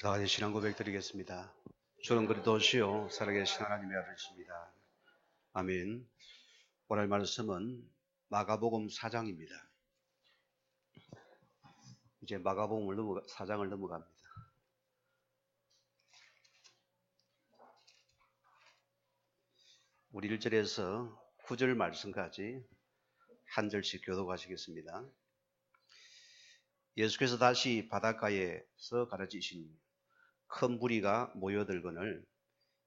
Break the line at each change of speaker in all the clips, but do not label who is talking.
다같이 신앙 고백 드리겠습니다. 주는 그리스도시요 살아계신 하나님의 아들이십니다. 아멘. 오늘 말씀은 마가복음 4장입니다. 이제 마가복음을 4장을 넘어갑니다. 우리 1절에서 9절 말씀까지 한 절씩 교독하시겠습니다. 예수께서 다시 바닷가에서 가르치시니 큰 무리가 모여들거늘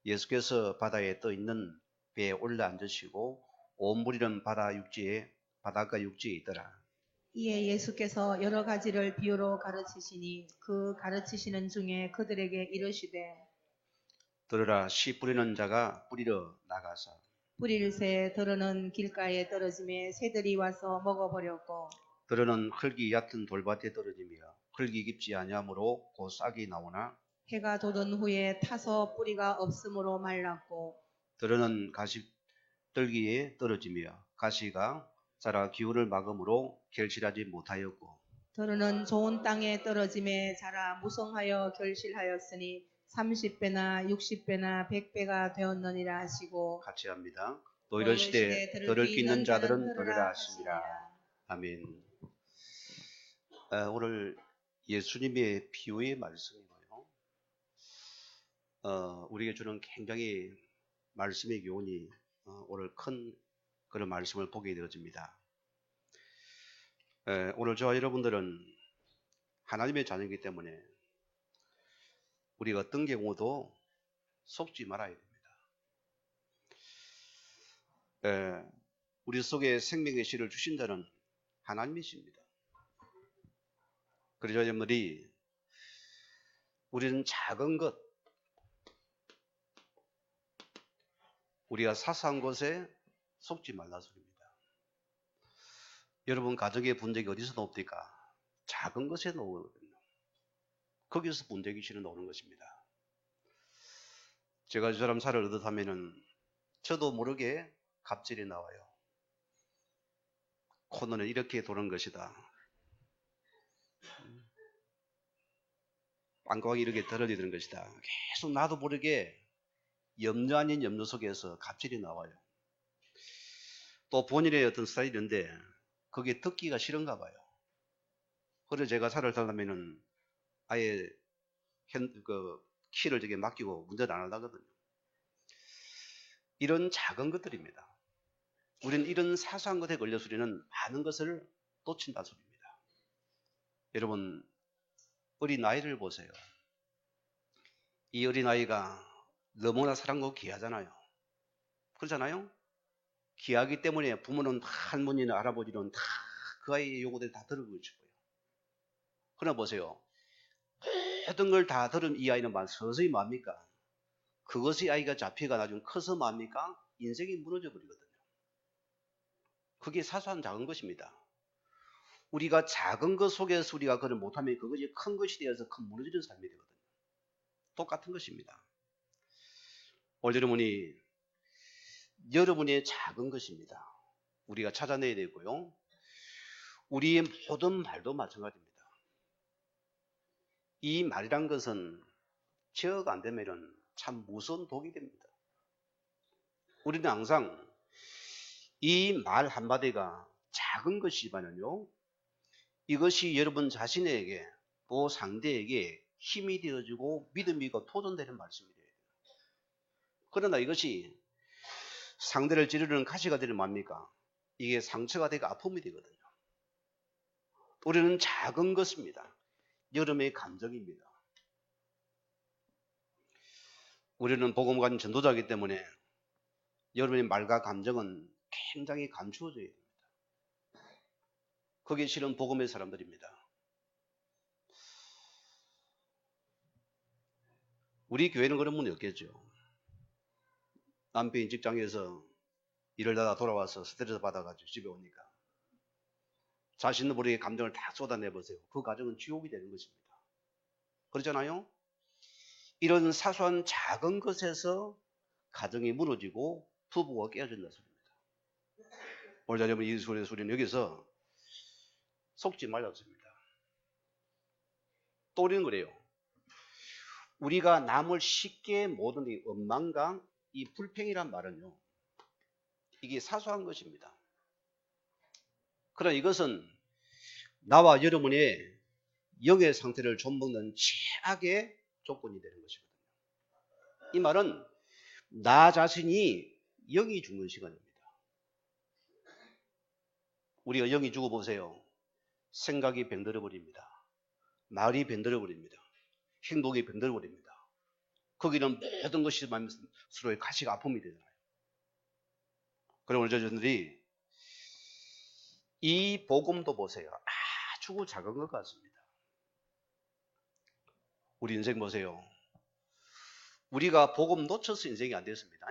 예수께서 바다에 떠 있는 배에 올라 앉으시고 온 무리는 바닷가 육지에 있더라.
이에 예수께서 여러 가지를 비유로 가르치시니 그 가르치시는 중에 그들에게 이르시되
들으라, 씨 뿌리는 자가 뿌리러 나가서
뿌릴새 들어는 길가에 떨어짐에 새들이 와서 먹어버렸고
들어는 흙이 얕은 돌밭에 떨어지며 흙이 깊지 아니하므로 곧 싹이 나오나
해가 돋은 후에 타서 뿌리가 없으므로 말랐고
들어는 가시떨기에 떨어지며 가시가 자라 기후를 막음으로 결실하지 못하였고
들어는 좋은 땅에 떨어짐에 자라 무성하여 결실하였으니 30배나 60배나 100배가 되었느니라 하시고
같이 합니다. 또 이르시되 들을 귀 있는 자들은 들으라 하시니라. 아멘. 오늘 예수님의 비유의 말씀이고요. 우리에게 주는 굉장히 말씀의 교훈이 오늘 큰 그런 말씀을 보게 되어집니다. 오늘 저와 여러분들은 하나님의 자녀이기 때문에 우리가 어떤 경우도 속지 말아야 됩니다. 우리 속에 생명의 씨를 주신 자는 하나님이십니다. 그래서 여러분들이 우리는 작은 것, 우리가 사소한 것에 속지 말라 소리입니다. 여러분 가정의 분쟁이 어디서 나옵니까? 작은 것에 나오거든요. 거기서 분쟁이 실은 나오는 것입니다. 제가 저 사람 살을 얻어하면은 저도 모르게 갑질이 나와요. 코너는 이렇게 도는 것이다. 빵광이 이렇게 떨어지는 것이다. 계속 나도 모르게 염려 아닌 염려 속에서 갑질이 나와요. 또 본인의 어떤 스타일인데 그게 듣기가 싫은가 봐요. 그래서 제가 차를 타려면은 아예 키를 저게 맡기고 운전 안 하거든요. 이런 작은 것들입니다. 우리는 이런 사소한 것에 걸려서 우리는 많은 것을 놓친다 소리입니다. 여러분 어린아이를 보세요. 이 어린아이가 너무나 사랑하고 귀하잖아요. 그렇잖아요? 귀하기 때문에 부모는 다 할머니나 할아버지는 다 그 아이의 요구대로 다 들어주고 싶어요. 그러나 보세요. 모든 걸 다 들은 이 아이는 서서히 뭡니까? 그것이 아이가 잡히가 나중에 커서 뭡니까? 인생이 무너져 버리거든요. 그게 사소한 작은 것입니다. 우리가 작은 것 속에서 우리가 그걸 못하면 그것이 큰 것이 되어서 큰 무너지는 삶이 되거든요. 똑같은 것입니다. 오늘 여러분의 작은 것입니다. 우리가 찾아내야 되고요. 우리의 모든 말도 마찬가지입니다. 이 말이란 것은 제어가 안 되면 참 무서운 독이 됩니다. 우리는 항상 이 말 한마디가 작은 것이지만요, 이것이 여러분 자신에게 또 상대에게 힘이 되어지고 믿음이고 토존되는 말씀이 돼요. 그러나 이것이 상대를 찌르는 가시가 되는 뭡니까? 이게 상처가 되고 아픔이 되거든요. 우리는 작은 것입니다. 여러분의 감정입니다. 우리는 복음 가진 전도자이기 때문에 여러분의 말과 감정은 굉장히 감추어져야 됩니다. 그게 실은 복음의 사람들입니다. 우리 교회는 그런 분이 없겠죠. 남편이 직장에서 일을 하다 돌아와서 스트레스 받아가지고 집에 오니까 자신도 모르게 감정을 다 쏟아내보세요. 그 가정은 지옥이 되는 것입니다. 그렇잖아요? 이런 사소한 작은 것에서 가정이 무너지고 부부가 깨어진다 소리입니다. 오늘 여러분 이 소리는 여기서 속지 말랐습니다. 또 우리는 그래요. 우리가 남을 쉽게 모든 이 원망과 이 불평이란 말은요, 이게 사소한 것입니다. 그러나 이것은 나와 여러분의 영의 상태를 좀먹는 최악의 조건이 되는 것이거든요. 이 말은 나 자신이 영이 죽는 시간입니다. 우리가 영이 죽어보세요. 생각이 병들어 버립니다. 말이 병들어 버립니다. 행동이 병들어 버립니다. 거기는 모든 것이 서로의 가시가 아픔이 되잖아요. 그리고 우리 저들이 이 복음도 보세요. 아주 작은 것 같습니다. 우리 인생 보세요. 우리가 복음 놓쳐서 인생이 안 됐습니다.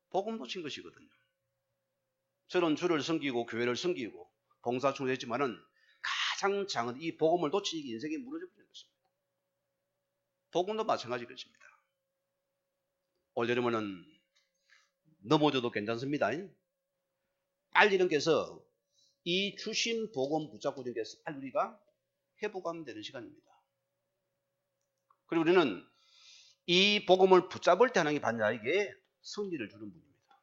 복음 놓친 것이거든요. 저는 주를 섬기고 교회를 섬기고 봉사 충성했지만은 가장 작은 이 복음을 놓치니 인생이 무너져 버리는 것입니다. 복음도 마찬가지 것입니다. 올 여름에는 넘어져도 괜찮습니다. 빨리 이런께서 이 주신 복음 붙잡고 이런께서 빨리 우리가 회복하면 되는 시간입니다. 그리고 우리는 이 복음을 붙잡을 때 하나님이 받는 자에게 승리를 주는 분입니다.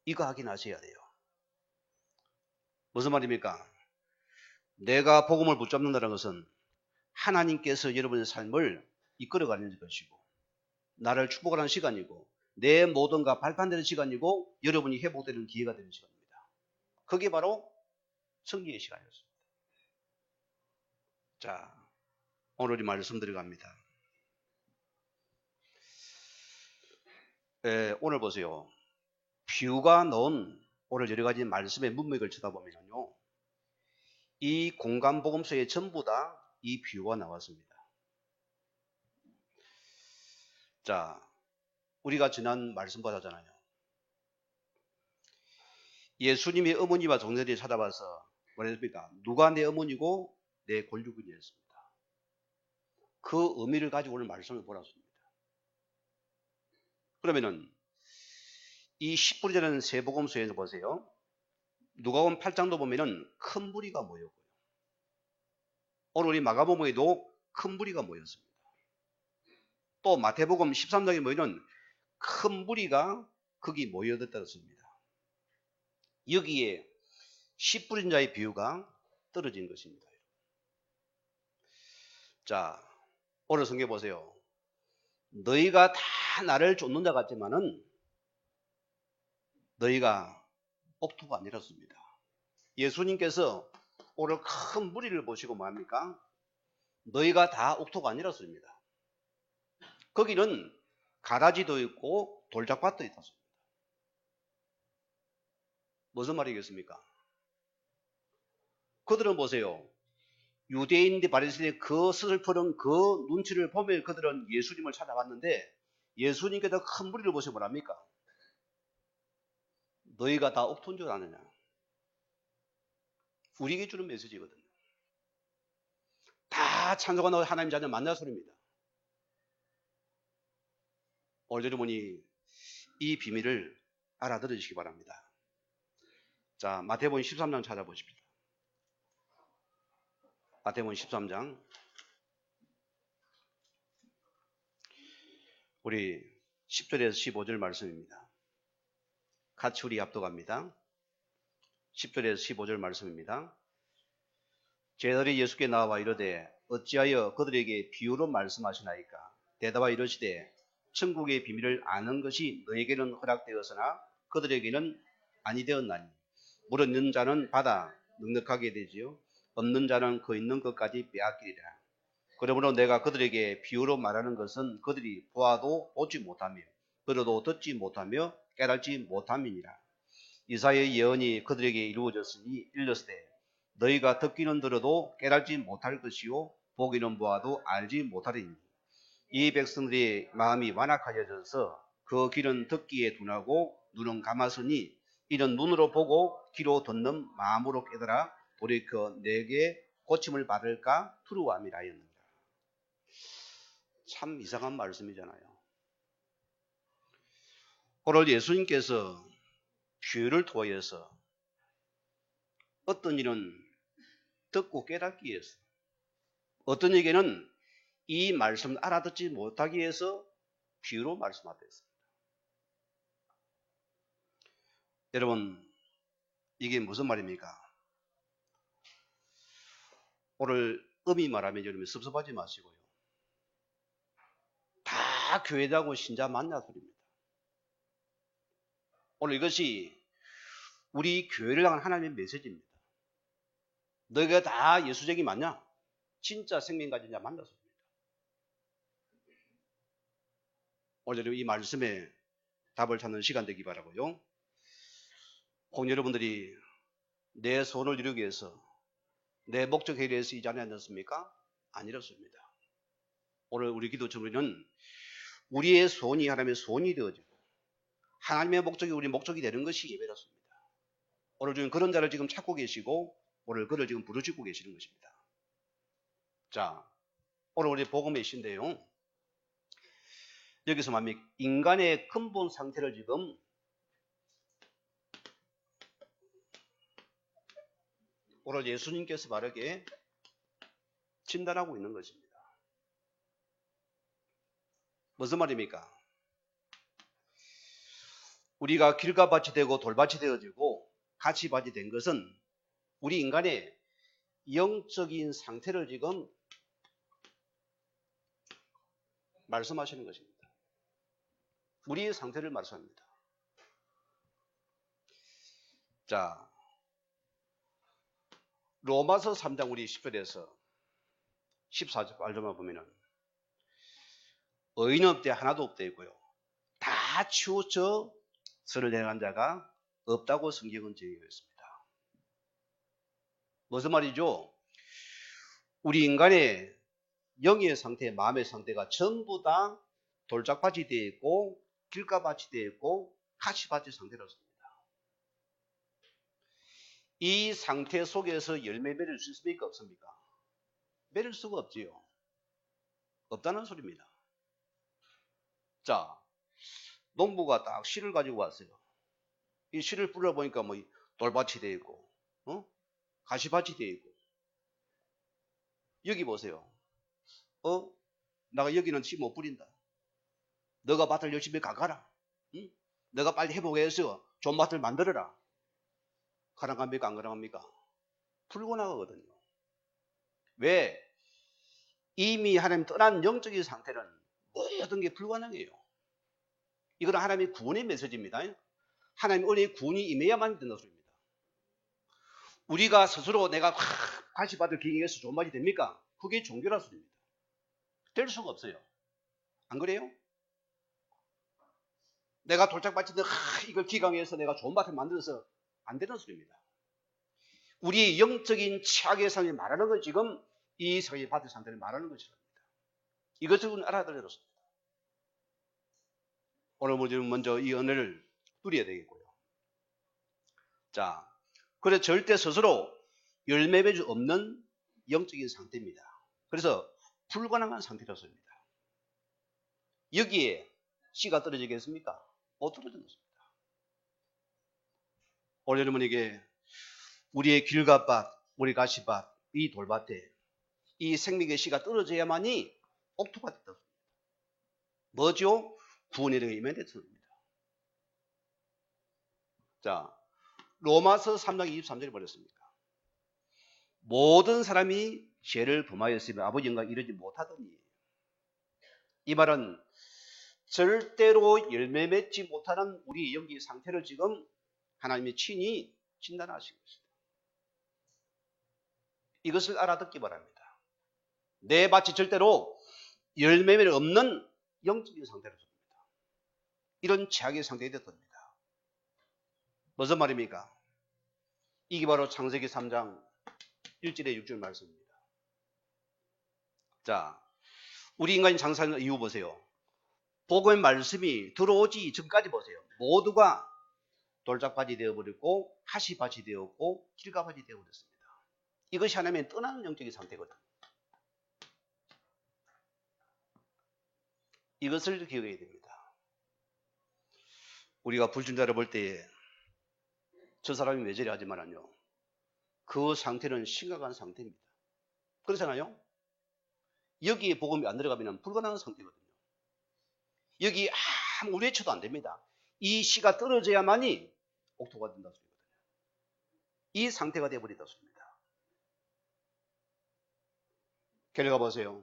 이거 확인하셔야 돼요. 무슨 말입니까? 내가 복음을 붙잡는다는 것은 하나님께서 여러분의 삶을 이끌어가는 것이고 나를 축복하는 시간이고 내 모든가 발판되는 시간이고 여러분이 회복되는 기회가 되는 시간입니다. 그게 바로 승리의 시간이었습니다. 자, 오늘 이 말씀 드려갑니다. 오늘 보세요. 비유가 넣은 오늘 여러 가지 말씀의 문맥을 쳐다보면요. 이 공간복음서에 전부 다 이 비유가 나왔습니다. 자, 우리가 지난 말씀 받았잖아요. 예수님이 어머니와 동생들이 찾아와서 뭐랬습니까? 누가 내 어머니고 내 골육이니 했습니다. 그 의미를 가지고 오늘 말씀을 보았습니다. 그러면은 이 10불이 되는 세복음서에서 보세요. 누가복음 8장도 보면은 큰 무리가 모였고요. 오늘 우리 마가복음에도 큰 무리가 모였습니다. 또 마태복음 13장에 보면은 큰 무리가 거기 모여들었습니다. 여기에 10불인 자의 비유가 떨어진 것입니다. 자, 오늘 성경 보세요. 너희가 다 나를 쫓는 자 같지만은 너희가 옥토가 아니었습니다. 예수님께서 오늘 큰 무리를 보시고 뭐합니까? 너희가 다 옥토가 아니었습니다. 거기는 가라지도 있고 돌짝밭도 있었습니다. 무슨 말이겠습니까? 그들은 보세요. 유대인들 바리새인의 그 슬프는 그 눈치를 보며 그들은 예수님을 찾아왔는데 예수님께서 큰 무리를 보시고 뭐랍니까? 너희가 다 옥토인 줄 아느냐? 우리에게 주는 메시지거든요. 다 찬송하는 하나님 자녀 만날 소리입니다. 오늘 여러분이 이 비밀을 알아들으시기 바랍니다. 자, 마태복음 13장 찾아보십시오. 마태복음 13장 우리 10절에서 15절 말씀입니다. 같이 우리 합독합니다. 10절에서 15절 말씀입니다. 제자들이 예수께 나와 이르되 어찌하여 그들에게 비유로 말씀하시나이까? 대답하여 이르시되 천국의 비밀을 아는 것이 너에게는 허락되었으나 그들에게는 아니 되었나니 물은 있는 자는 받아 넉넉하게 되지요 없는 자는 그 있는 것까지 빼앗기리라. 그러므로 내가 그들에게 비유로 말하는 것은 그들이 보아도 보지 못하며 들어도 듣지 못하며 깨달지 못함이니라. 이사야의 예언이 그들에게 이루어졌으니 일렀으되 너희가 듣기는 들어도 깨달지 못할 것이요 보기는 보아도 알지 못하리니 이 백성들의 마음이 완악하여져서 그 귀는 듣기에 둔하고 눈은 감았으니 이는 눈으로 보고 귀로 듣는 마음으로 깨달아 돌이켜 내게 고침을 받을까 두려워함이라 하였느니라. 참 이상한 말씀이잖아요. 오늘 예수님께서 비유를 통하여서 어떤 일은 듣고 깨닫기 위해서 어떤 에게는 이 말씀을 알아듣지 못하기 위해서 귀로 말씀하다 했습니다. 여러분, 이게 무슨 말입니까? 오늘 음이 말하면 여러분 섭섭하지 마시고요. 다 교회자고 신자 맞냐 소리입니다. 오늘 이것이 우리 교회를 향한 하나님의 메시지입니다. 너희가 다 예수적이 맞냐? 진짜 생명 가진 자 맞냐 소리입니다. 오늘 이 말씀에 답을 찾는 시간 되기 바라고요. 혹 여러분들이 내 소원을 이루기 위해서 내 목적에 대해서 이 자리에 앉았습니까? 아니었습니다. 오늘 우리 기도 정리는 우리의 소원이 하나님의 소원이 되어지고 하나님의 목적이 우리 목적이 되는 것이 예배였습니다. 오늘 지금 그런 자를 지금 찾고 계시고 오늘 그를 지금 부르짖고 계시는 것입니다. 자, 오늘 우리 복음의 시인데요. 여기서 말합니다. 인간의 근본 상태를 지금 오늘 예수님께서 바르게 진단하고 있는 것입니다. 무슨 말입니까? 우리가 길과 밭이 되고 돌밭이 되어지고 가치밭이 된 것은 우리 인간의 영적인 상태를 지금 말씀하시는 것입니다. 우리의 상태를 말씀합니다. 자, 로마서 3장 우리 10절에서 14절 말씀을 보면은 의인 없대 하나도 없대 있고요. 다 치우쳐 선을 행한 자가 없다고 성경은 제기했습니다. 무슨 말이죠? 우리 인간의 영의 상태, 마음의 상태가 전부 다 돌짝밭이 되어 있고 길가밭이 되어 있고 가시밭의 상태로습니다. 이 상태 속에서 열매 맺을 수 있습니까? 없습니까? 맺을 수가 없지요. 없다는 소리입니다. 자, 농부가 딱 씨를 가지고 왔어요. 이 씨를 뿌려보니까 뭐 돌밭이 되어 있고 가시밭이 되어 있고 여기 보세요. 내가 여기는 씨 못 뿌린다. 너가 밭을 열심히 가가라. 응? 너가 빨리 회복해서 좋은 밭을 만들어라. 가능합니까? 안 가능합니까? 불가능하거든요. 왜? 이미 하나님 떠난 영적인 상태는 모든 게 불가능해요. 이건 하나님의 구원의 메시지입니다. 하나님 은혜의 구원이 임해야만 된다는 소리입니다. 우리가 스스로 내가 가시밭을 기행해서 좋은 밭이 됩니까? 그게 종교라 소리입니다. 될 수가 없어요. 안 그래요? 내가 돌짝밭인데 이걸 기강해서 내가 좋은 밭을 만들어서 안 되는 소리입니다. 우리 영적인 최악의 상황이 말하는 건 지금 이 세상의 밭의 상태를 말하는 것입니다. 이것을 알아들어야 됩니다. 오늘 우리는 먼저 이 은혜를 누려야 되겠고요. 자, 그래서 절대 스스로 열매 맺을 수 없는 영적인 상태입니다. 그래서 불가능한 상태로서입니다. 여기에 씨가 떨어지겠습니까? 못 떨어지는 것입니다. 오늘 여러분에게 우리의 길가밭, 우리 가시밭, 이 돌밭에 이 생명의 씨가 떨어져야만이 옥토가 됐다. 뭐죠? 구원에 대해 임해야 됐습니다. 자, 로마서 3장 23절에 보냈습니까? 모든 사람이 죄를 범하였으며 아버지 영광 이르지 못하더니, 이 말은 절대로 열매 맺지 못하는 우리 영기 상태를 지금 하나님의 친히 진단하신 것입니다. 이것을 알아듣기 바랍니다. 내 밭이 절대로 열매가 없는 영적인 상태로 섭니다. 이런 최악의 상태가 됐답니다. 무슨 말입니까? 이게 바로 창세기 3장 1절에 6절 말씀입니다. 자, 우리 인간이 장사하는 이유 보세요. 복음의 말씀이 들어오지 전까지 보세요. 모두가 돌짝밭이 되어버렸고 가시밭이 되었고 길가밭이 되어버렸습니다. 이것이 하나님의 떠나는 영적인 상태거든요. 이것을 기억해야 됩니다. 우리가 불신자를 볼 때 저 사람이 왜 저래 하지만요, 그 상태는 심각한 상태입니다. 그렇잖아요? 여기에 복음이 안 들어가면 불가능한 상태거든요. 여기 아무리 외쳐도 안 됩니다. 이 씨가 떨어져야만이 옥토가 된다 소리거든요. 이 상태가 되어버린다 소리입니다. 결과 보세요.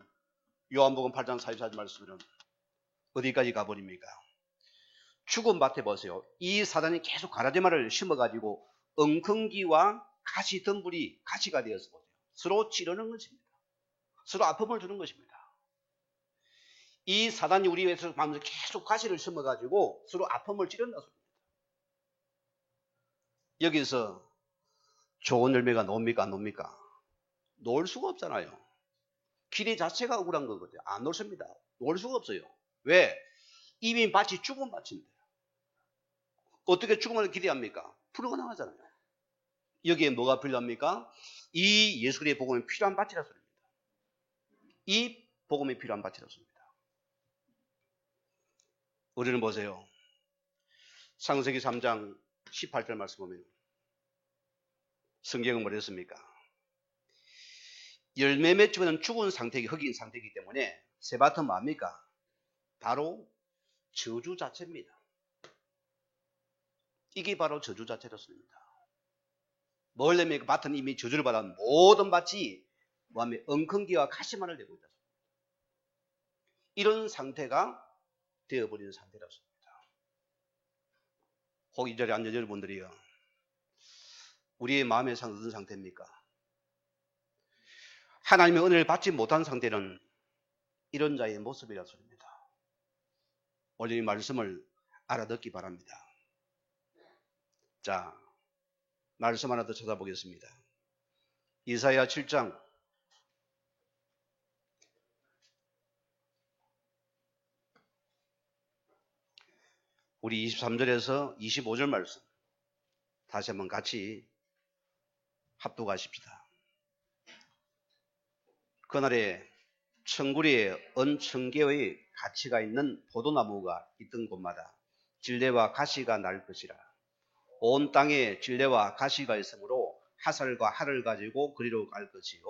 요한복음 8장 44절 말씀은 어디까지 가버립니까? 죽은 밭에 보세요. 이 사단이 계속 가라데마를 심어가지고 엉겅기와 가시 덤불이 가시가 되어서 보세요. 서로 찌르는 것입니다. 서로 아픔을 주는 것입니다. 이 사단이 우리 위해서 계속 가시를 심어가지고 서로 아픔을 찌른다 소리입니다. 여기서 좋은 열매가 나옵니까? 안 나옵니까? 놓을 수가 없잖아요. 길이 자체가 억울한 거거든요. 안 놓습니다. 놓을 수가 없어요. 왜? 이미 밭이 죽은 밭인데 어떻게 죽음을 기대합니까? 불가능하잖아요. 여기에 뭐가 필요합니까? 이 예수의 복음이 필요한 밭이라 소리입니다. 이 복음이 필요한 밭이라 소리입니다. 우리는 보세요. 창세기 3장 18절 말씀 보면 성경은 뭐랬습니까? 열매 맺으면 죽은 상태이기 흙인 상태이기 때문에 새 밭은 뭡니까? 바로 저주 자체입니다. 이게 바로 저주 자체였습니다. 뭘 내면 밭은 이미 저주를 받아 모든 밭이 엉겅기와 가시만을 내고 있다. 이런 상태가 되어버리는 상태였습니다. 혹 이 자리에 앉은 여러분들이요, 우리의 마음의 상태 어떤 상태입니까? 하나님의 은혜를 받지 못한 상태는 이런 자의 모습이라 소리입니다. 오늘 이 말씀을 알아듣기 바랍니다. 자, 말씀 하나 더 찾아보겠습니다. 이사야 7장 우리 23절에서 25절 말씀 다시 한번 같이 합독하십시다. 그날에 천구리에 언천개의 가치가 있는 포도나무가 있던 곳마다 진레와 가시가 날 것이라. 온 땅에 진레와 가시가 있으므로 하살과 할을 가지고 그리로 갈 것이요,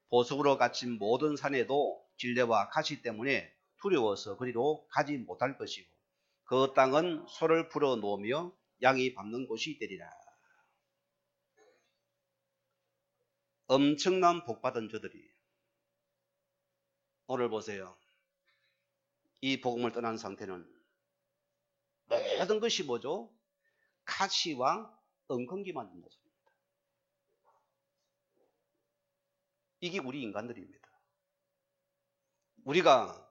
보석으로 갇힌 모든 산에도 진레와 가시 때문에 두려워서 그리로 가지 못할 것이고, 그 땅은 소를 풀어 놓으며 양이 밟는 곳이 되리라. 엄청난 복받은 저들이 오늘 보세요. 이 복음을 떠난 상태는 모든 것이 뭐죠? 가시와 엉겅기만 있는 것입니다. 이게 우리 인간들입니다. 우리가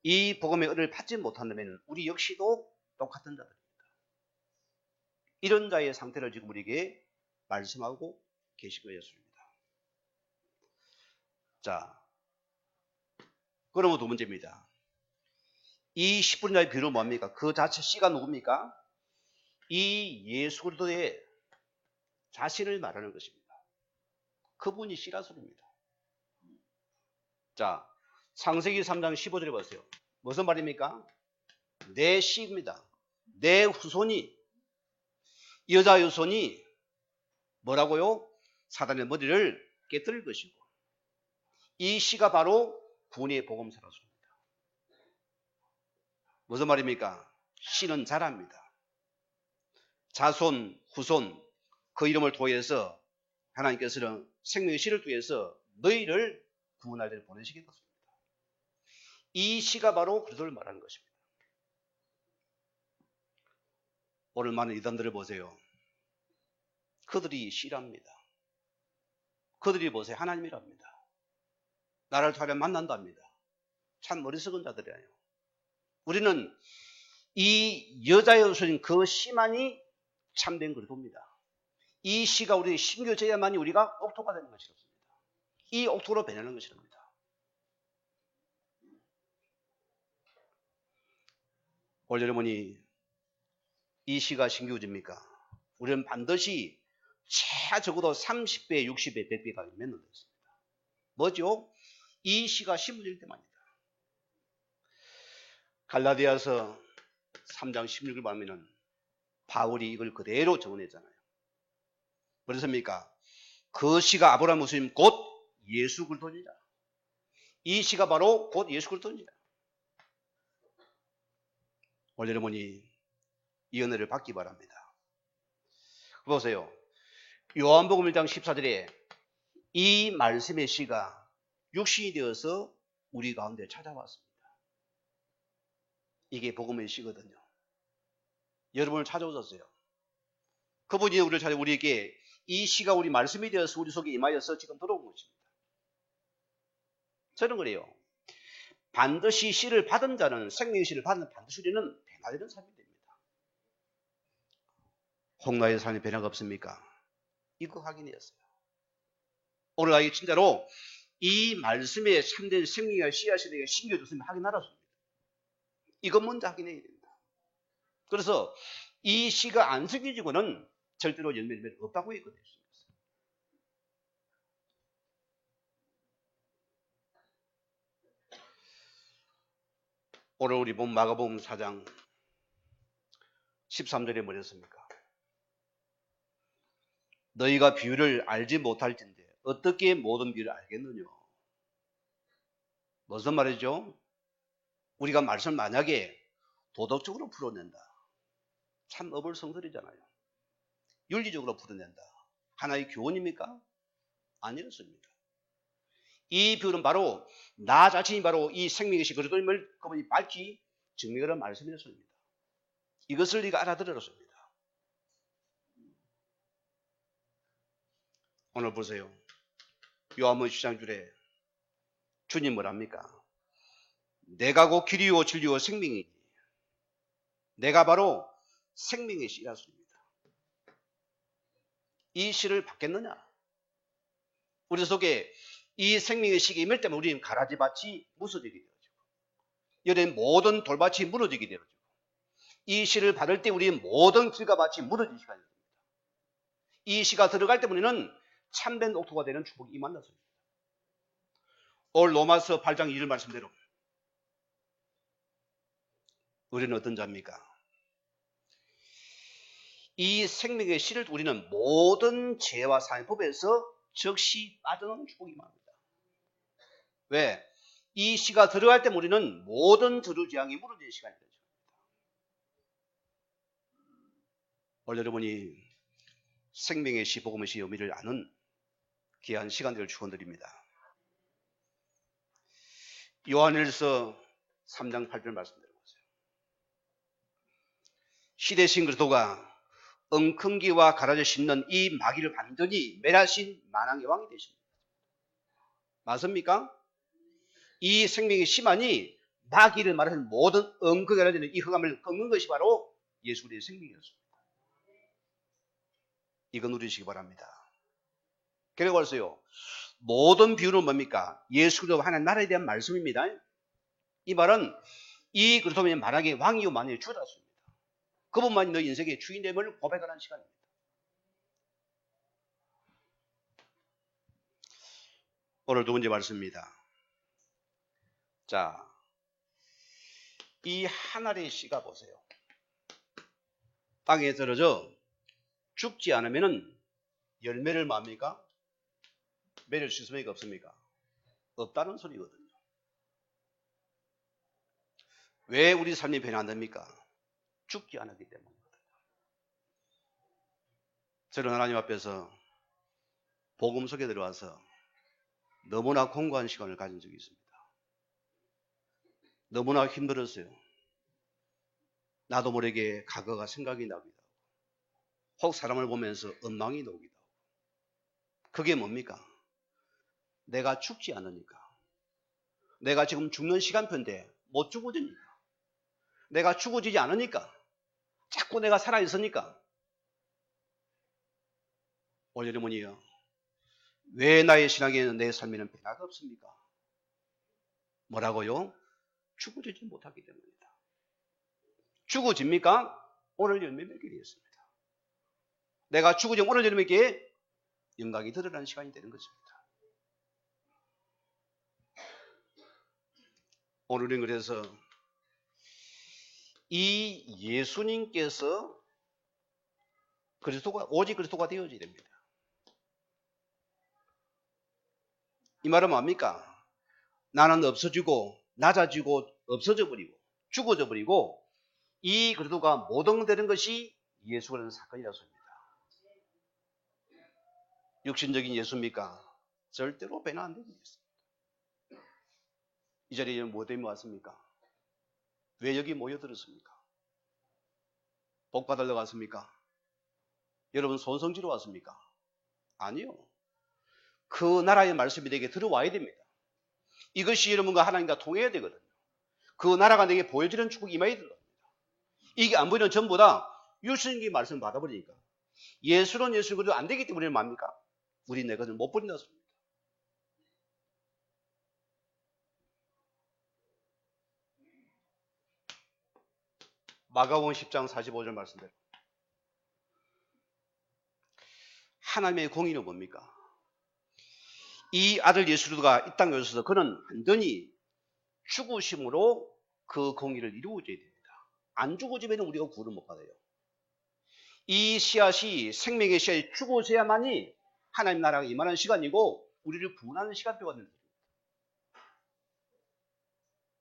이 복음의 은혜를 받지 못한다면 우리 역시도 똑같은 자들입니다. 이런 자의 상태를 지금 우리에게 말씀하고 계시고 있습니다. 자, 그러면 두 번째입니다. 이 10분자의 비유는 뭡니까? 그 자체 씨가 누굽니까? 이 예수 그리스도의 자신을 말하는 것입니다. 그분이 씨라 소리입니다. 자, 창세기 3장 15절에 보세요. 무슨 말입니까? 내 씨입니다. 내 후손이, 여자 후손이 뭐라고요? 사단의 머리를 깨뜨릴 것이고, 이 씨가 바로 구원의 복음서라 소리입니다. 무슨 말입니까? 씨는 자랍니다. 자손, 후손, 그 이름을 통해서 하나님께서는 생명의 씨를 통해서 너희를 구원할 때를 보내시겠습니다. 이 씨가 바로 그리스도를 말하는 것입니다. 오늘 많은 이단들을 보세요. 그들이 씨랍니다. 그들이 보세요. 하나님이랍니다. 나를 통하여 만난답니다. 참 어리석은 자들이에요. 우리는 이 여자의 후손인 그 씨만이 참된 그리스도입니다. 이 씨가 우리에게 심겨져야만이 우리가 옥토가 되는 것이었습니다. 이 옥토로 변하는 것이랍니다. 오늘 여러분이 이 씨가 신겨집니까? 우리는 반드시 최적어도 30배, 60배, 100배가 맺는 것입니다. 뭐죠? 이 씨가 심어질 때만이다. 갈라디아서 3장 16을 보면은 바울이 이걸 그대로 적어냈잖아요. 그렇습니까? 그 씨가 아브라함 무슬림 곧 예수 그리스도니라. 이 시가 바로 곧 예수 그리스도입니다. 오늘 여러분이 이 은혜를 받기 바랍니다. 보세요. 요한복음 1장 14절에 이 말씀의 시가 육신이 되어서 우리 가운데 찾아왔습니다. 이게 복음의 시거든요. 여러분을 찾아오셨어요. 그분이 우리를 찾아 우리에게 이 시가 우리 말씀이 되어서 우리 속에 임하여서 지금 들어온 것입니다. 저는 그래요. 반드시 시를 받은 자는, 생명의 시를 받은 반드시 우리는 변화되는 삶이 됩니다. 홍나의 삶에 변화가 없습니까? 이거 확인했어요. 오늘 나에게 진짜로 이 말씀에 참된 생명의 씨앗이 되게 심겨졌으면 확인하라. 이것 먼저 확인해야 됩니다. 그래서 이 시가 안 숨겨지고는 절대로 열매가 없다고 했거든요. 오늘 우리 본 마가복음 4장 13절에 뭐랬습니까? 너희가 비유를 알지 못할진데 어떻게 모든 비유를 알겠느냐? 무슨 말이죠? 우리가 말씀을 만약에 도덕적으로 풀어낸다. 참 어불성설이잖아요. 윤리적으로 풀어낸다. 하나의 교훈입니까? 아니었습니다. 이 비유는 바로 나 자신이 바로 이 생명의 시 그리스도임을 그분이 밝히 증명하는 말씀이었습니다. 이것을 네가 알아들었습니다. 오늘 보세요. 요한복음 10장 줄에 주님 뭐랍니까? 내가 곧 길이요 진리요 생명이니 내가 바로 생명의 씨였습니다. 이 씨를 받겠느냐? 우리 속에 이 생명의 씨가 임할 때면 우리는 가라지밭이 무너지게 되어지고 여러분 모든 돌밭이 무너지게 되어지고 이 씨를 받을 때 우리는 모든 길과 밭이 무너질 시간이 됩니다. 이 씨가 들어갈 때 우리는 참된 옥토가 되는 축복이 임한다습니다. 오늘 로마서 8장 2절 말씀대로 우리는 어떤 자입니까? 이 생명의 씨를 우리는 모든 죄와 사회법에서 즉시 빠져나오는 축복이 임합니다. 왜? 이 씨가 들어갈 때 우리는 모든 저주재앙이 무너지는 시간이 되죠. 오늘 여러분이 생명의 시, 복음의 시 의미를 아는 귀한 시간들을 축원드립니다. 요한일서 3장 8절 말씀드려 보세요. 시대신 그리스도가 엉큼기와 가라져 씹는 이 마귀를 완전히 멸하신 만왕의 왕이 되십니다. 맞습니까? 이 생명의 씨만이 마귀를 말하는 모든 엉큼하게 가라지는 이 흑암을 꺾는 것이 바로 예수 그리스도의 생명이었습니다. 이거 누리시기 바랍니다. 그리고 벌써요. 모든 비유는 뭡니까? 예수 그리스도 하나님 나라에 대한 말씀입니다. 이 말은 이 그리스도의 만왕의 왕이요 만왕의 주였습니다. 그분만이 너 인생의 주인됨을 고백하는 시간입니다. 오늘 두 번째 말씀입니다. 자, 이 한 알의 씨가 보세요. 땅에 떨어져 죽지 않으면 열매를 뭡니까? 맺을 수 있습니까? 없습니까? 없다는 소리거든요. 왜 우리 삶이 변화 안 됩니까? 죽지 않았기 때문이거든요. 저는 하나님 앞에서 복음 속에 들어와서 너무나 공고한 시간을 가진 적이 있습니다. 너무나 힘들었어요. 나도 모르게 과거가 생각이 나기도 하고 혹 사람을 보면서 원망이 나오기도 하고 그게 뭡니까? 내가 죽지 않으니까 내가 지금 죽는 시간표인데 못 죽어지니까 내가 죽어지지 않으니까 자꾸 내가 살아있으니까 오늘 여러분이요 왜 나의 신앙에는 내 삶에는 변화가 없습니까? 뭐라고요? 죽어지지 못하기 때문입니다. 죽어집니까? 오늘 열매 맺게 되었습니다. 내가 죽어지면 오늘 열매에 영광이 드러나는 시간이 되는 것입니다. 오늘은 그래서 이 예수님께서 오직 그리스도가 되어져야 됩니다. 이 말은 뭡니까? 나는 없어지고 낮아지고 없어져 버리고 죽어져 버리고 이 그리스도가 모독되는 것이 예수 그리스도 사건이라서입니다. 육신적인 예수입니까? 절대로 배는 안 되는 예수입니다. 이 자리에 뭐 때문에 왔습니까? 왜 여기 모여들었습니까? 복 받으러 왔습니까? 여러분 손성지로 왔습니까? 아니요. 그 나라의 말씀이 내게 들어와야 됩니다. 이것이 여러분과 하나님과 통해야 되거든요. 그 나라가 내게 보여지는 축복이 임해야 됩니다. 이게 안 보이는 전부 다 유신기 말씀 받아버리니까 예수는 예수 그래도 안 되기 때문에 뭡니까? 우리 내 것을 못 버린다 소리입니다. 마가복음 10장 45절 말씀대로 하나님의 공의는 뭡니까? 이 아들 예수 그리스도가 이 땅에 오셔서 그는 완전히 죽으심으로 그 공의를 이루어줘야 됩니다. 안 죽어지면 우리가 구원을 못 받아요. 이 씨앗이 생명의 씨앗이 죽어져야만이 하나님 나라가 임하는 시간이고 우리를 구원하는 시간표가 되는 겁니다.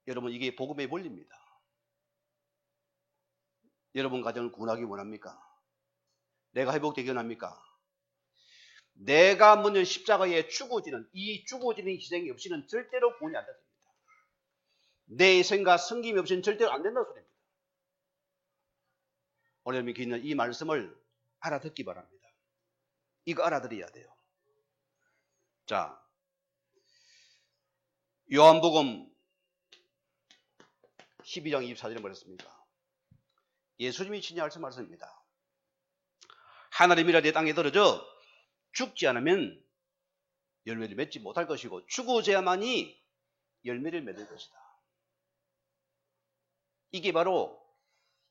여러분 이게 복음의 원리입니다. 여러분 가정을 구원하기 원합니까? 내가 회복되기 원합니까? 내가 먼저 십자가에 죽어지는 이 죽어지는 희생이 없이는 절대로 구원이 안 됩니다. 내 생각 성김이 없이는 절대로 안 된다는 소리입니다. 오늘 믿고 있는 이 말씀을 알아듣기 바랍니다. 이거 알아들어야 돼요. 자, 요한복음 12장 24절에 뭐랬습니까? 예수님이 진짜 하신 말씀입니다. 하나님이라 내 땅에 떨어져 죽지 않으면 열매를 맺지 못할 것이고 죽어져야만이 열매를 맺을 것이다. 이게 바로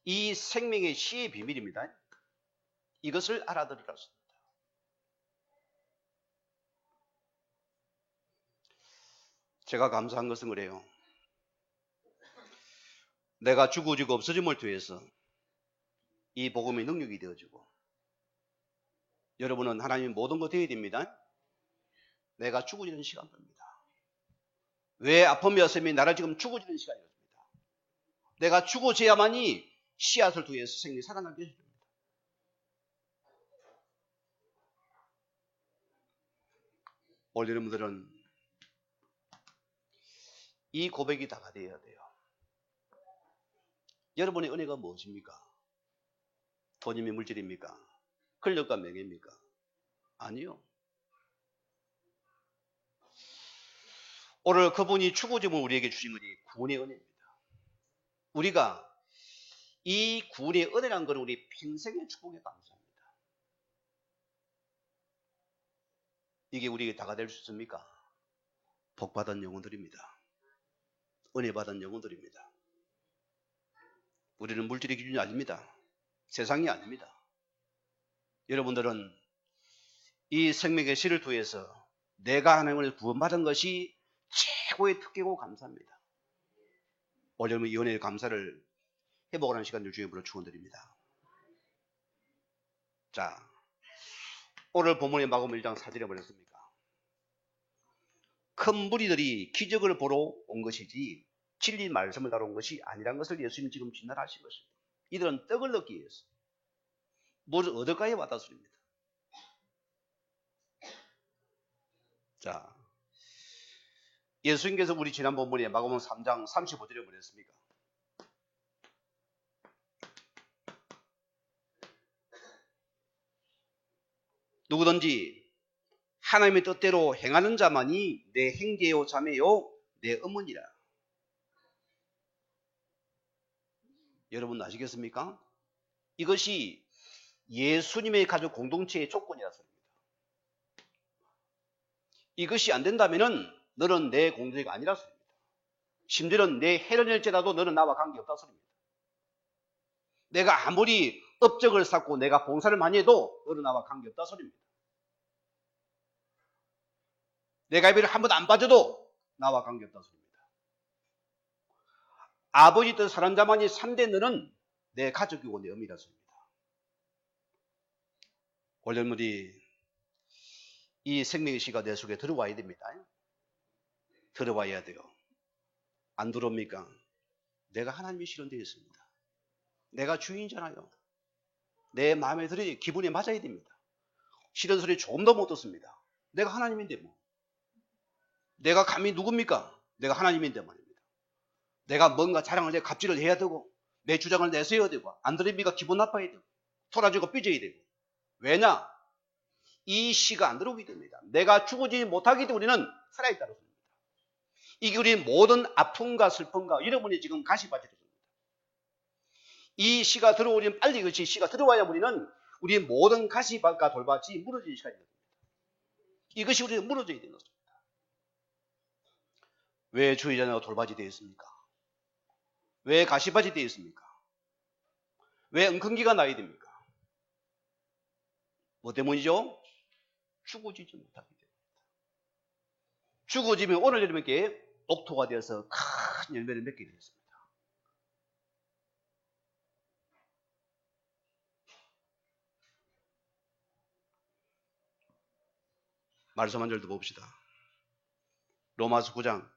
이 생명의 씨의 비밀입니다. 이것을 알아들으라 했습니다. 제가 감사한 것은 그래요. 내가 죽어지고 없어짐을 통해서 이 복음의 능력이 되어지고 여러분은 하나님의 모든 것 되어야 됩니다. 내가 죽어지는 시간입니다. 왜 아픔이 왔으면 나를 지금 죽어지는 시간이었습니다. 내가 죽어져야만이 씨앗을 통해서 생명이 살아나게 해줍니다. 오늘 여러분들은 이 고백이 다가 되어야 돼요. 여러분의 은혜가 무엇입니까? 돈이며 물질입니까? 권력과 명예입니까? 아니요. 오늘 그분이 죽어짐을 우리에게 주신 것이 구원의 은혜입니다. 우리가 이 구원의 은혜라는 것은 우리 평생의 축복에 감사합니다. 이게 우리에게 다가 될 수 있습니까? 복받은 영혼들입니다. 은혜 받은 영혼들입니다. 우리는 물질의 기준이 아닙니다. 세상이 아닙니다. 여러분들은 이 생명의 씨를 통해서 내가 하나님을 구원받은 것이 최고의 특권이고 감사합니다. 오늘 이 은혜의 감사를 회복하는 시간을 주님으로 축원드립니다. 자, 오늘 본문의 마가복음 1장 4절에 뭐랬습니까? 큰 무리들이 기적을 보러 온 것이지 진리 말씀을 다룬 것이 아니란 것을 예수님이 지금 진단하신 것입니다. 이들은 떡을 얻기 위해서 무엇을 얻을까에 왔다 소리입니다. 자, 예수님께서 우리 지난 본문에 마가복음 3장 35절에 뭐랬습니까? 누구든지 하나님의 뜻대로 행하는 자만이 내 형제요 자매요 내 어머니라. 여러분 아시겠습니까? 이것이 예수님의 가족 공동체의 조건이라서입니다. 이것이 안 된다면은 너는 내 공동체가 아니라 소리입니다. 심지어는 내 혈연일지라도 너는 나와 관계없다 소리입니다. 내가 아무리 업적을 쌓고 내가 봉사를 많이 해도 너는 나와 관계없다 소리입니다. 내가 예배를 한 번도 안 빠져도 나와 관계없다 소리입니다. 아버지 뜻 사는 자만이 3대 너는 내 가족이고 내 어미라 소리입니다. 원래물이 이 생명의 씨가 내 속에 들어와야 됩니다. 들어와야 돼요. 안 들어옵니까? 내가 하나님이 실현되어 있습니다. 내가 주인이잖아요. 내 마음에 들어야 기분에 맞아야 됩니다. 싫은 소리 조금 더 못 듣습니다. 내가 하나님인데 뭐. 내가 감히 누굽니까? 내가 하나님인데 말입니다. 내가 뭔가 자랑을 내 갑질을 해야 되고 내 주장을 내세워야 되고 안 들으니까 기분 나빠야 되고 토라지고 삐져야 되고. 왜냐? 이 시가 안 들어오기 때문이다. 내가 죽어지지 못하기 때문에 우리는 살아있다는 것입니다. 이게 우리 모든 아픔과 슬픔과 여러분이 지금 가시밭이 됩니다. 이 시가 들어오면 빨리 그것이 시가 들어와야 우리는 우리 모든 가시밭과 돌밭이 무너지는 시간이 됩니다. 이것이 우리는 무너져야 되는 것입니다. 왜 주의자녀가 돌밭이 되어 있습니까? 왜 가시밭이 되어 있습니까? 왜 엉큼기가 나야 됩니까? 뭐 때문이죠? 죽어지지 못하기 때문입니다. 죽어지면 오늘 여러분께 옥토가 되어서 큰 열매를 맺게 되었습니다. 말씀 한 절 더 봅시다. 로마서 9장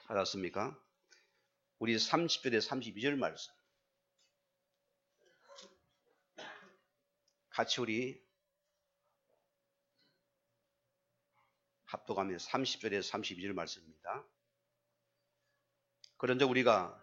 찾았습니까? 우리 30절에 32절 말씀 같이 우리 합독하면 30절에 32절 말씀입니다. 그런데 우리가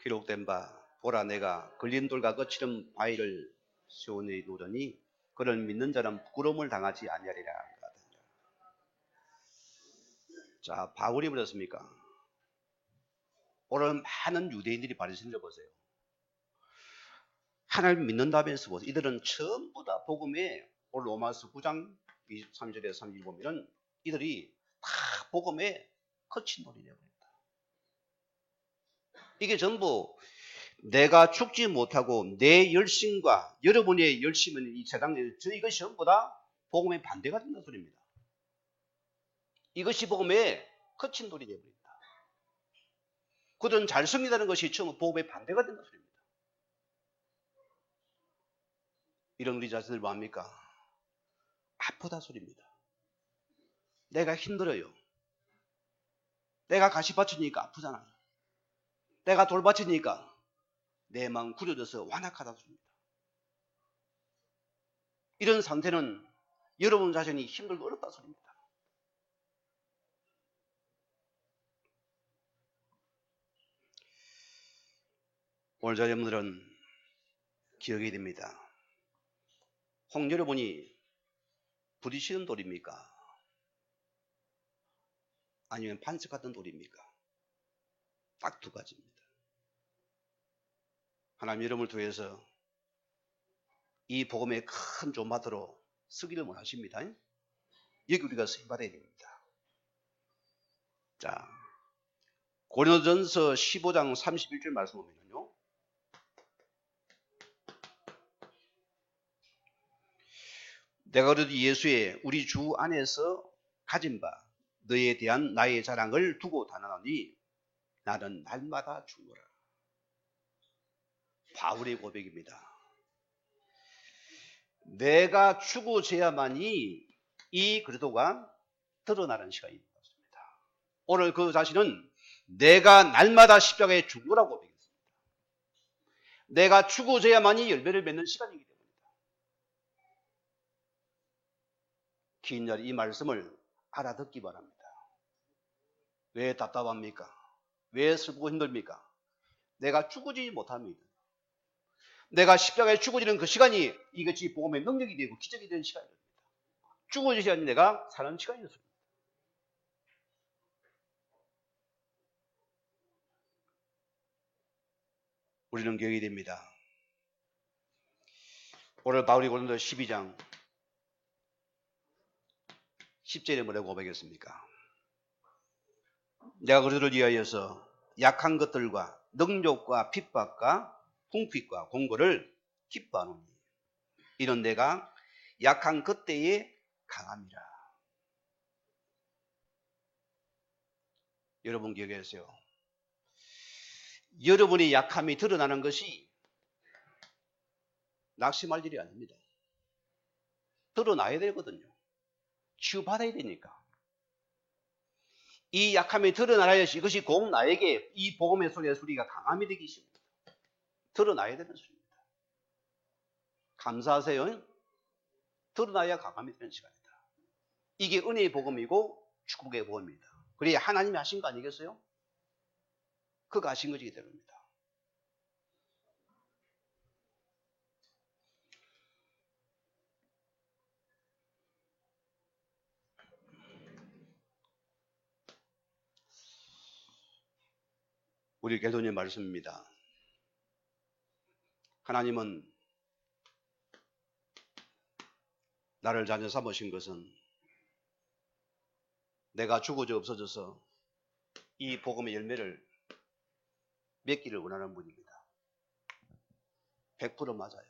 기록된 바 보라 내가 걸린 돌과 거칠은 바위를 시온에 놓으니 그를 믿는 자는 부끄러움을 당하지 아니하리라. 자, 바울이 뭐랬습니까? 오늘 많은 유대인들이 바리새인들 보세요. 하나님 믿는다면서 보세요. 이들은 전부 다 복음에 오늘 로마서 9장 23절에 30절 보면은 이들이 다 복음에 거친 돌이 되어버립니다. 이게 전부 내가 죽지 못하고 내 열심과 여러분의 열심은 이 세상에 이것이 전부 다 복음의 반대가 된다는 소리입니다. 이것이 복음의 거친 돌이 되어버립니다. 그들은 잘생기다는 것이 처음 복음의 반대가 된다는 소리입니다. 이런 우리 자신들 뭐합니까? 아프다 소리입니다. 내가 힘들어요. 내가 가시밭이니까 아프잖아요. 내가 돌밭이니까 내 마음 구려져서 완악하다 소리입니다. 이런 상태는 여러분 자신이 힘들고 어렵다 소리입니다. 오늘 저 여러분들은 기억이 됩니다. 혹 여러분이 부딪히는 돌입니까? 아니면 반석 같은 돌입니까? 딱 두 가지입니다. 하나님 여러분을 통해서 이 복음의 큰 존바도로 쓰기를 원하십니다. 여기 우리가 쓰임받아야 됩니다. 자, 고린도전서 15장 31절 말씀 보면요. 내가 그래도 예수의 우리 주 안에서 가진 바 너에 대한 나의 자랑을 두고 단언하니 나는 날마다 죽노라. 바울의 고백입니다. 내가 죽어져야만이 이 그리스도가 드러나는 시간이 있습니다. 오늘 그 자신은 내가 날마다 십자가에 죽노라고 고백했습니다. 내가 죽어져야만이 열매를 맺는 시간이기 때문입니다. 긴 날 이 말씀을 알아듣기 바랍니다. 왜 답답합니까? 왜 슬프고 힘듭니까? 내가 죽어지지 못합니다. 내가 십자가에 죽어지는 그 시간이 이것이 복음의 능력이 되고 기적이 되는 시간입니다. 죽어지지 않는 내가 사는 시간이었습니다. 우리는 기억이 됩니다. 오늘 바울이 고린도 12장 10절에 뭐라고 고백했습니까? 내가 그들을 위하여서 약한 것들과 능욕과 핍박과 궁핍과 공고를 기뻐하노니 이는 내가 약한 그때에 강함이라. 여러분 기억하세요. 여러분이 약함이 드러나는 것이 낙심할 일이 아닙니다. 드러나야 되거든요. 치유받아야 되니까. 이 약함이 드러나야 이것이 곧 나에게 이 복음의 소리의 소리가 강함이 되기 쉽니다. 드러나야 되는 소리입니다. 감사하세요. 드러나야 강함이 되는 시간이다. 이게 은혜의 복음이고 축복의 복음입니다. 그래야 하나님이 하신 거 아니겠어요? 그가 하신 것이기 때문입니다. 우리 개도님 말씀입니다. 하나님은 나를 자녀 삼으신 것은 내가 죽어져 없어져서 이 복음의 열매를 맺기를 원하는 분입니다. 100% 맞아요.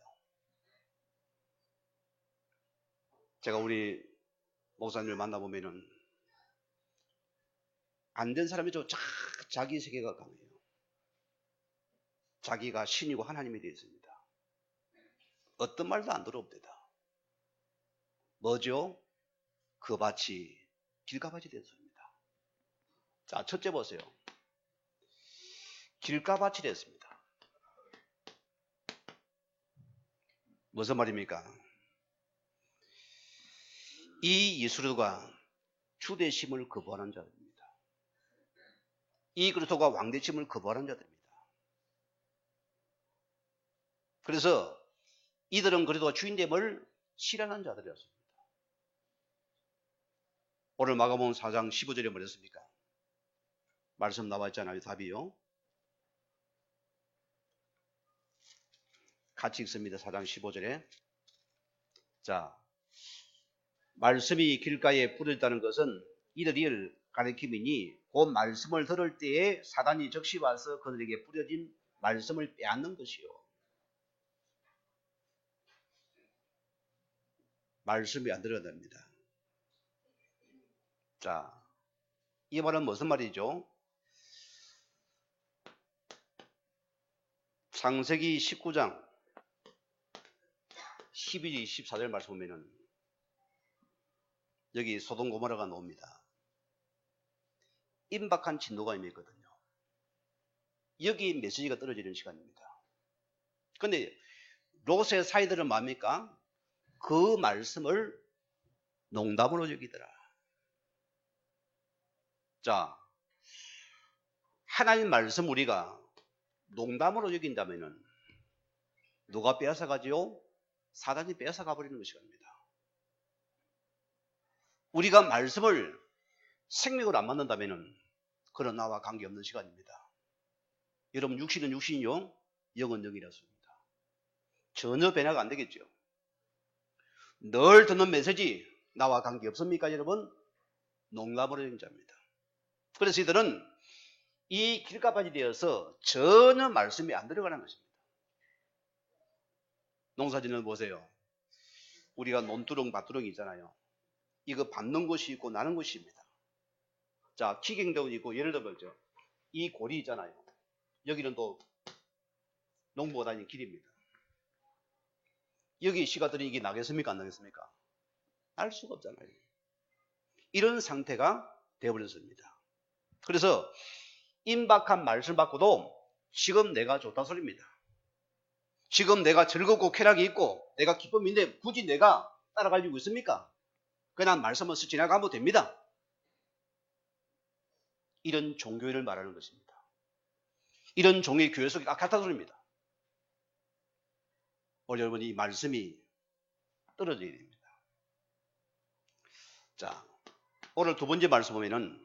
제가 우리 목사님을 만나보면은 안 된 사람이 좀 자기 세계가 강해요. 자기가 신이고 하나님이 되어 있습니다. 어떤 말도 안 들어옵니다. 뭐죠? 그 밭이 길가밭이 됐습니다. 자, 첫째 보세요. 길가밭이 됐습니다. 무슨 말입니까? 이 예수르가 주대심을 거부하는 자들입니다. 이 그리스도가 왕대심을 거부하는 자들입니다. 그래서 이들은 그리스도가 주인됨을 싫어하는 자들이었습니다. 오늘 마가복음 4장 15절에 뭐랬습니까? 말씀 나와 있잖아요. 답이요. 같이 읽습니다. 4장 15절에. 자, 말씀이 길가에 뿌려졌다는 것은 이들이 가리킴이니 그 말씀을 들을 때에 사단이 적시 와서 그들에게 뿌려진 말씀을 빼앗는 것이요. 말씀이 안 들어갑니다. 자, 이 말은 무슨 말이죠? 창세기 19장 12, 24절 말씀 보면은 여기 소돔 고모라가 나옵니다. 임박한 진노가 임했거든요. 여기 메시지가 떨어지는 시간입니다. 그런데 롯의 사이들은 뭡니까? 그 말씀을 농담으로 여기더라. 자, 하나님 말씀 우리가 농담으로 여긴다면은 누가 빼앗아가지요? 사단이 빼앗아가 버리는 것이랍니다. 우리가 말씀을 생명으로 안 만든다면은 그런 나와 관계없는 시간입니다. 여러분 육신은 육신이요, 영은 영이라습니다. 전혀 변화가 안 되겠죠. 늘 듣는 메시지 나와 관계없습니까 여러분? 농담으로 여긴 자입니다. 그래서 이들은 이 길가밭이 되어서 전혀 말씀이 안 들어가는 것입니다. 농사짓는 보세요. 우리가 논두렁, 밭두렁이 있잖아요. 이거 밟는 곳이 있고 나는 곳입니다. 자, 기경도 있고 예를 들어서 이 고리 있잖아요. 여기는 또 농부가 다니는 길입니다. 여기 씨가 들이 이게 나겠습니까? 안 나겠습니까? 알 수가 없잖아요. 이런 상태가 되어버렸습니다. 그래서 임박한 말씀 받고도 지금 내가 좋다 소리입니다. 지금 내가 즐겁고 쾌락이 있고 내가 기쁨인데 굳이 내가 따라가지고 있습니까? 그냥 말씀을 쓱 지나가면 됩니다. 이런 종교를 말하는 것입니다. 이런 종의 교회 속에 같은 소리입니다. 오늘 여러분이 이 말씀이 떨어져야 됩니다. 자, 오늘 두 번째 말씀 보면은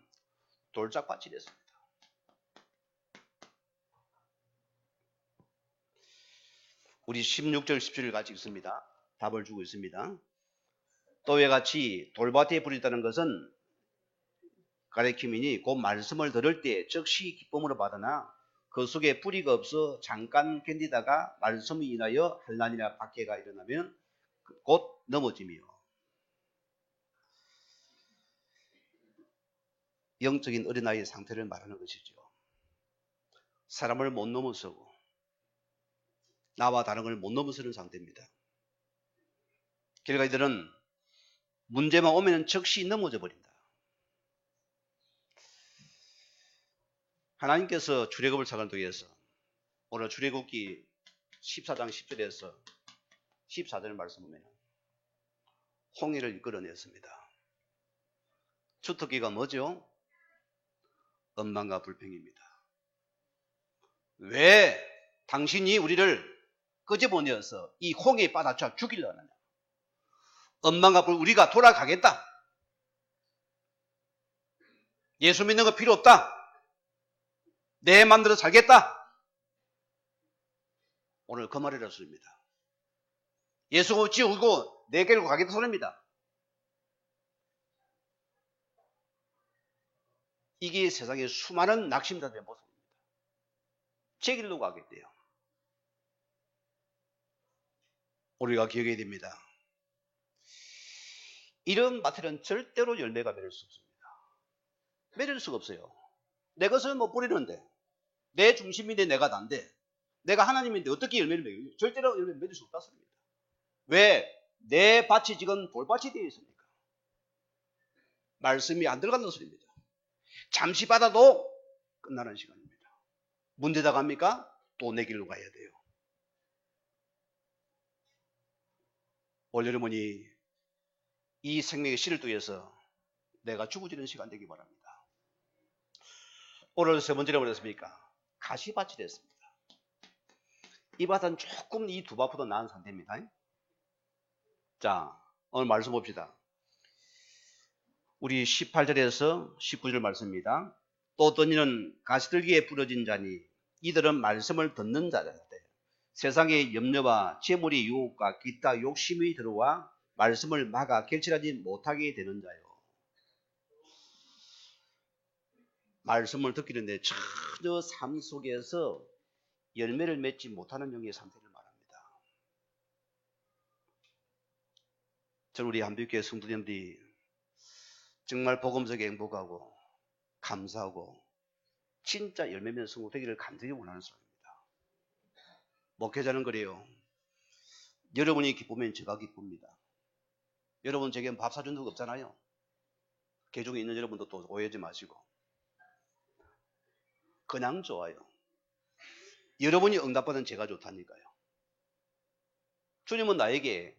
돌짝밭이 됐습니다. 우리 16절 17절 같이 읽습니다. 답을 주고 있습니다. 또 왜 같이 돌밭에 뿌렸다는 것은 가리킴이니 곧 말씀을 들을 때 즉시 기쁨으로 받으나 그 속에 뿌리가 없어 잠깐 견디다가 말씀이 인하여 환난이나 박해가 일어나면 곧 넘어짐이요. 영적인 어린아이의 상태를 말하는 것이죠. 사람을 못 넘어서고 나와 다른 걸 못 넘어서는 상태입니다. 결과 이들은 문제만 오면 즉시 넘어져 버린다. 하나님께서 출애굽을 창설하기 위해서 오늘 출애굽기 14장 10절에서 14절 말씀 보면 홍해를 이끌어냈습니다. 주특기가 뭐죠? 엄만과 불평입니다. 왜 당신이 우리를 끄집어내어서 이 홍해에 빠져쳐 죽이려 하느냐? 엄만과 불 우리가 돌아가겠다. 예수 믿는 거 필요 없다. 내 맘대로 살겠다. 오늘 그 말이라 소리입니다. 예수 지우고 내게로 가겠다 소리입니다. 이게 세상의 수많은 낙심자들의 모습입니다. 제 길로 가겠대요. 우리가 기억해야 됩니다. 이런 밭에는 절대로 열매가 맺을 수 없습니다. 맺을 수가 없어요. 내 것을 못 뿌리는데, 내 중심인데 내가 난데, 내가 하나님인데 어떻게 열매를 맺어요? 절대로 열매를 맺을 수 없다 소리입니다. 왜? 내 밭이 지금 돌밭이 되어 있습니까? 말씀이 안 들어간다는 소리입니다. 잠시 받아도 끝나는 시간입니다. 문제다 갑니까? 또 내 길로 가야 돼요. 오늘 여러분이 이 생명의 씨를 통해서 내가 죽어지는 시간 되기 바랍니다. 오늘 세 번째로 뭐랬습니까? 가시밭이 됐습니다. 이 밭은 조금 이 두 밭보다 나은 상태입니다. 자, 오늘 말씀 봅시다. 우리 18절에서 19절 말씀입니다. 또 어떤 이는 가시들기에 부러진 자니 이들은 말씀을 듣는 자들. 세상의 염려와 재물의 유혹과 기타 욕심이 들어와 말씀을 막아 결실하지 못하게 되는 자요. 말씀을 듣기는데 전혀 삶 속에서 열매를 맺지 못하는 영의 상태를 말합니다. 저는 우리 한빛교회 성도님들이 정말 복음 속에 행복하고 감사하고 진짜 열매 맺는 성도 되기를 간절히 원하는 사람입니다. 목회자는 그래요. 여러분이 기쁘면 제가 기쁩니다. 여러분 제게 밥 사준 적 없잖아요. 개중에 있는 여러분도 또 오해하지 마시고 그냥 좋아요. 여러분이 응답받은 제가 좋다니까요. 주님은 나에게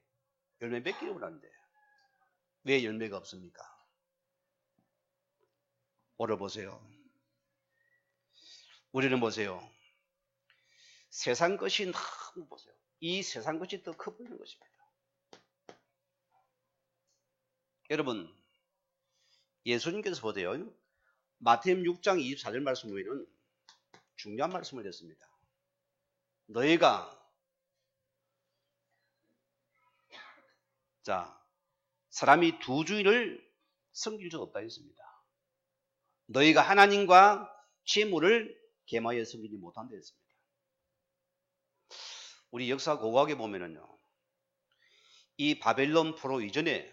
열매 맺기를 원하는데 왜 열매가 없습니까? 오늘 보세요. 우리는 보세요. 세상 것이 너무 보세요. 이 세상 것이 더 커 보이는 것입니다. 여러분, 예수님께서 보세요. 마태복음 6장 24절 말씀 후에는 중요한 말씀을 했습니다. 너희가 사람이 두 주인을 섬길 수 없다 했습니다. 너희가 하나님과 재물을 겸하여 섬기지 못한다 했습니다. 우리 역사 고고하게 보면은요, 이 바벨론 포로 이전에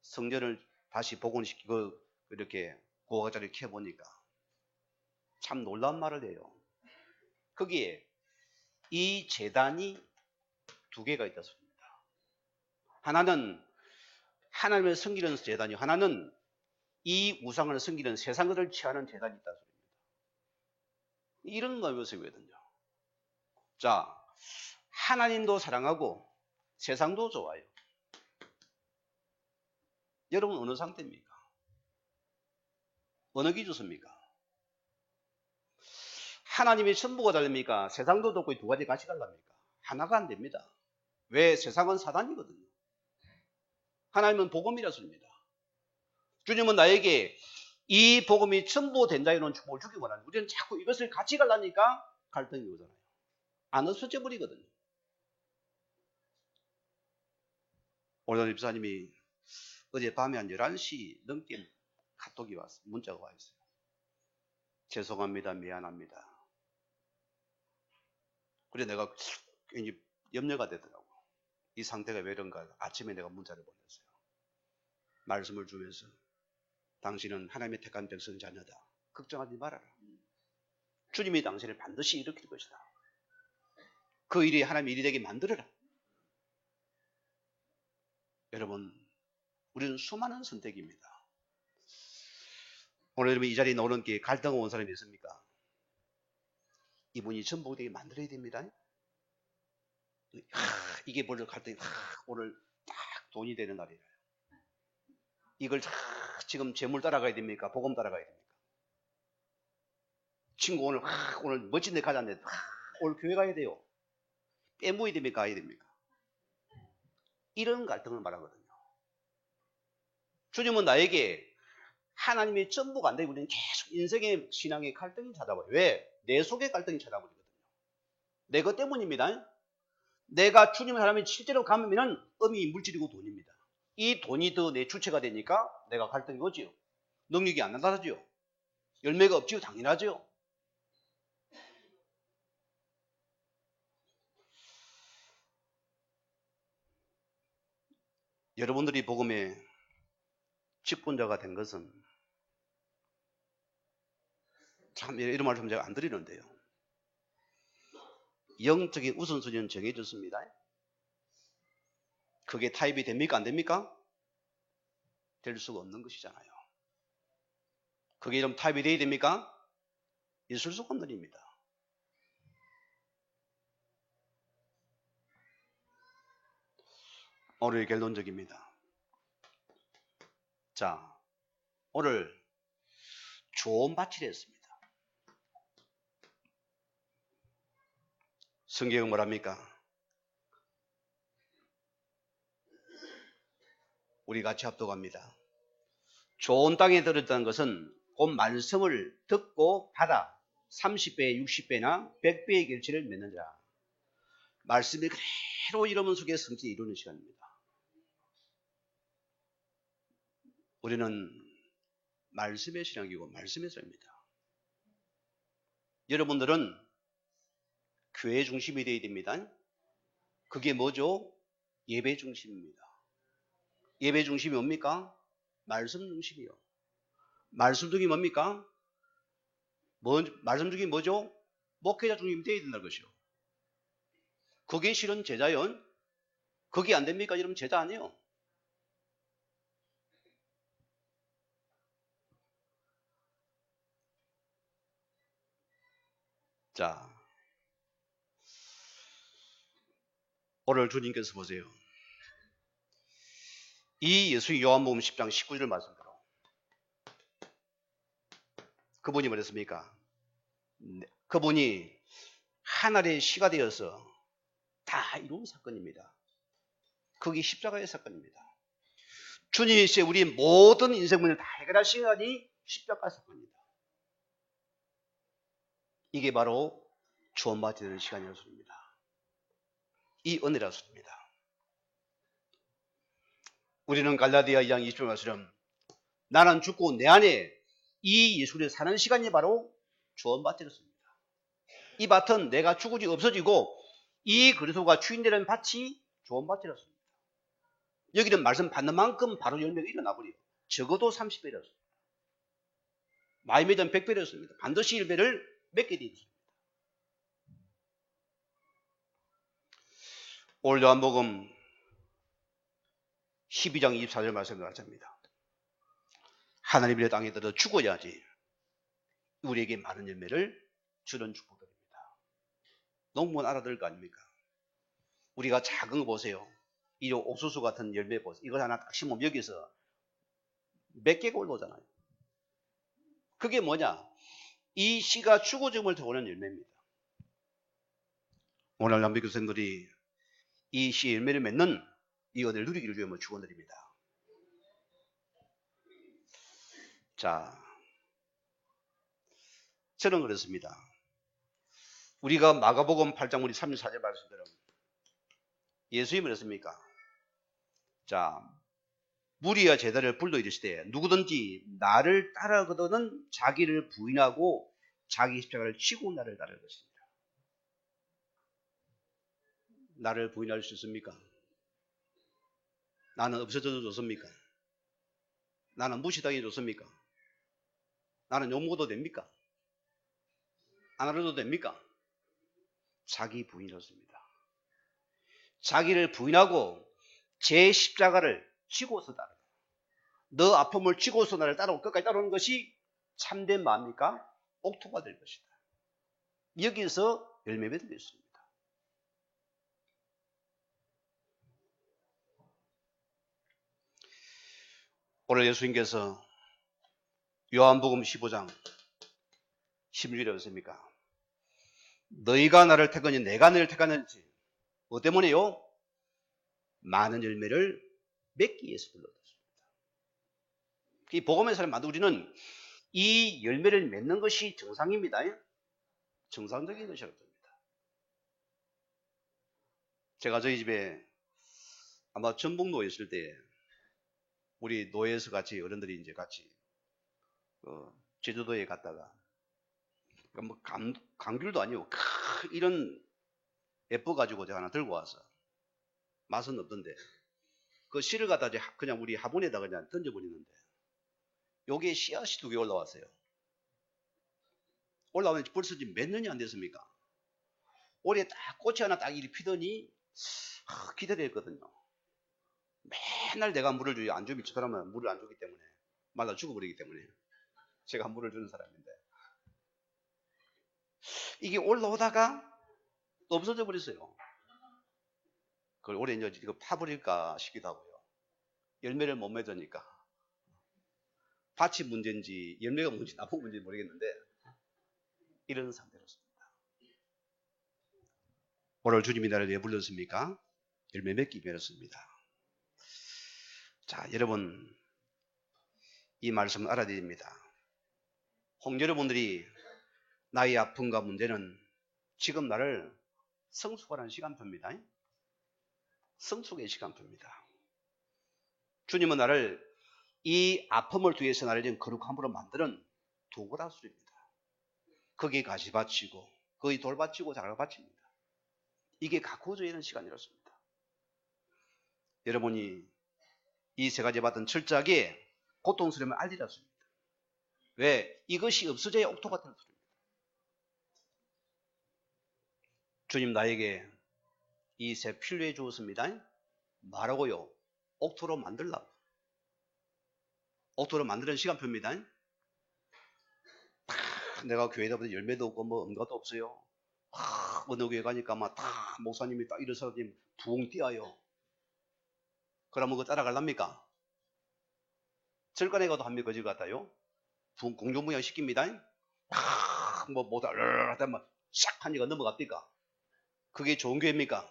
성전을 다시 복원시키고 이렇게 고고자리를 켜보니까 참 놀라운 말을 해요. 거기에 이 제단이 두 개가 있다 소리입니다. 하나는 하나님을 섬기는 제단이, 하나는 이 우상을 섬기는 세상 것을 취하는 제단이 있다 소리입니다. 이런 모습이거든요. 자, 하나님도 사랑하고 세상도 좋아요. 여러분 어느 상태입니까? 어느 기준입니까? 하나님이 전부가 다릅니까? 세상도 좋고 이 두 가지 같이 갈랍니까? 하나가 안 됩니다. 왜? 세상은 사단이거든요. 하나님은 복음이라 소리입니다. 주님은 나에게 이 복음이 전부 된다 이런 축복을 주기 원하는, 우리는 자꾸 이것을 같이 가려니까 갈등이 오잖아요. 안 없어져 버리거든요. 오늘 집사님이 어젯밤에 한 11시 넘게 카톡이 왔어요. 문자가 와 있어요. 죄송합니다. 미안합니다. 그래 내가 괜히 염려가 되더라고. 이 상태가 왜 이런가. 아침에 내가 문자를 보냈어요. 말씀을 주면서 당신은 하나님의 택한 백성 자녀다. 걱정하지 말아라. 주님이 당신을 반드시 일으킬 것이다. 그 일이 하나님의 일이 되게 만들어라. 여러분, 우리는 수많은 선택입니다. 오늘 여러분 이 자리에 오는 게 갈등 온 사람이 있습니까? 이분이 전복되게 만들어야 됩니다. 이게 벌써 갈등이 오늘 딱 돈이 되는 날이에요. 이걸 지금 재물 따라가야 됩니까? 복음 따라가야 됩니까? 친구 오늘 멋진 데 가자는데 오늘 교회 가야 돼요. 빼모야 됩니까? 가야 됩니까? 이런 갈등을 말하거든요. 주님은 나에게 하나님의 전부가 안 되고 우리는 계속 인생의 신앙의 갈등이 찾아와요. 왜? 내 속의 갈등이 찾아버리거든요. 내 것 때문입니다. 내가 주님의 사람이 실제로 가면은 음이 물질이고 돈입니다. 이 돈이 더 내 주체가 되니까 내가 갈등이 오지요. 능력이 안 나타나지요. 열매가 없지요. 당연하지요. 여러분들이 복음의 직분자가 된 것은 참 이런 말씀 제가 안 드리는데요. 영적인 우선순위는 정해졌습니다. 그게 타입이 됩니까? 안 됩니까? 될 수가 없는 것이잖아요. 그게 좀 타입이 돼야 됩니까? 있을 수가 없는 일입니다. 오늘 결론적입니다. 자, 오늘 좋은 밭을 했습니다. 성경은 뭐랍니까? 우리 같이 합독합니다. 좋은 땅에 들었다는 것은 곧 말씀을 듣고 받아 30배, 60배나 100배의 결실을 맺는 자. 말씀이 그대로 이루면 속에 성취를 이루는 시간입니다. 우리는 말씀의 신앙이고 말씀의 삶입니다. 여러분들은 교회 중심이 되어야 됩니다. 그게 뭐죠? 예배 중심입니다. 예배 중심이 뭡니까? 말씀 중심이요. 말씀 중이 뭡니까? 말씀 중이 뭐죠? 목회자 중심이 되어야 된다는 것이요. 그게 실은 제자요. 그게 안 됩니까? 여러분 제자 아니에요. 자, 오늘 주님께서 보세요. 이 예수의 요한복음 10장 19절 말씀대로 그분이 뭐랬습니까? 그분이 하늘의 시가 되어서 다 이룬 사건입니다. 그게 십자가의 사건입니다. 주님이 우리 모든 인생 문제를 다 해결할 시간이 십자가 사건입니다. 이게 바로 구원받게 되는 시간이었습니다. 이 은혜라습니다. 우리는 갈라디아 2장 20절 말처럼 나는 죽고 내 안에 이 예수를 사는 시간이 바로 구원받았습니다. 이 밭은 내가 죽으지 없어지고 이 그리스도가 주인되는 밭이 구원받았습니다. 여기는 말씀 받는 만큼 바로 열매가 일어나버려요. 적어도 30배였습니다. 많이 맺은 100배였습니다. 반드시 1배를 맺게 되어 있습니다. 오늘 요한복음 12장 24절 말씀을 말씀합니다. 하나님의 땅에 들어 죽어야지 우리에게 많은 열매를 주는 축복드립니다. 농부는 알아들 거 아닙니까? 우리가 작은 거 보세요. 이 옥수수 같은 열매 보세요. 이걸 하나 딱 심으면 여기서 몇 개가 올라오잖아요. 그게 뭐냐? 이 씨가 죽어짐을 도우는 열매입니다. 오늘 남비 교생들이 이 씨의 열매를 맺는 이 은혜를 누리기를 위해 축원드립니다. 자, 저는 그렇습니다. 우리가 마가복음 8장 우리 34절 말씀대로 예수님이 그랬습니까? 자, 무리와 제자를 불러 이르시되 누구든지 나를 따르거든 자기를 부인하고 자기 십자가를 지고 나를 따를 것입니다. 나를 부인할 수 있습니까? 나는 없어져도 좋습니까? 나는 무시당해도 좋습니까? 나는 욕먹어도 됩니까? 안 알아도 됩니까? 자기 부인이었습니다. 자기를 부인하고 제 십자가를 지고서 따르다. 너 아픔을 지고서 나를 따라오고 끝까지 따라오는 것이 참된 마음입니까? 옥토가 될 것이다. 여기서 열매 맺을 수 있습니다. 오늘 예수님께서 요한복음 15장 16절에 어떻습니까? 너희가 나를 택하니 내가 너희를 택하는지 뭐 때문에요? 많은 열매를 맺기 위해서 불렀습니다. 이 복음의 사람마다 우리는 이 열매를 맺는 것이 정상입니다. 정상적인 것이라고 합니다. 제가 저희 집에 아마 전북로에 있을 때 우리 노예에서 같이 어른들이 이제 같이 제주도에 갔다가 뭐 감귤도 아니고 이런 예뻐가지고 제가 하나 들고 와서 맛은 없던데 그 씨를 갖다 그냥 우리 화분에다 그냥 던져버리는데 여기에 씨앗이 2개 올라왔어요. 올라오면 벌써 지금 몇 년이 안 됐습니까? 올해 딱 꽃이 하나 딱 이리 피더니 기다렸거든요. 맨날 내가 물을 주지 안 주면 저 사람은 물을 안 주기 때문에 말라 죽어버리기 때문에 제가 물을 주는 사람인데 이게 올라오다가 또 없어져 버렸어요. 그걸 올해 이제 이거 파버릴까 싶기도 하고요. 열매를 못 맺으니까 밭이 문제인지 열매가 문제인지 나쁜 문제인지 모르겠는데 이런 상태로습니다. 오늘 주님이 나를 왜 불렀습니까? 열매 맺기 위해서입니다. 자, 여러분 이 말씀을 알아야 됩니다. 혹 여러분들이 나의 아픔과 문제는 지금 나를 성숙하라는 시간표입니다. 성숙의 시간표입니다. 주님은 나를 이 아픔을 위해서 나를 지금 거룩함으로 만드는 도구라술입니다. 거기에 가시 바치고 거기 돌 바치고 자갈 바칩니다. 이게 가꾸어져 있는 시간이었습니다. 여러분이 이 세 가지 받은 철저하게 고통스러움을 알리라습니다. 왜? 이것이 없어져야 옥토가 되는 소리입니다. 주님 나에게 이 새 필요해 주었습니다. 말하고요. 옥토로 만들라고. 옥토로 만드는 시간표입니다. 내가 교회다 보니 열매도 없고 뭐 응가도 없어요. 어느 교회 가니까 막 다 목사님이 딱 일어서서 부엉 뛰어요. 그러면 그거 따라갈랍니까? 절간에 가도 합니까? 거지 같아요. 공중부양 시킵니다. 뭐 뭐다 하다만 샥 하니까 넘어갑니까? 그게 좋은 교회입니까?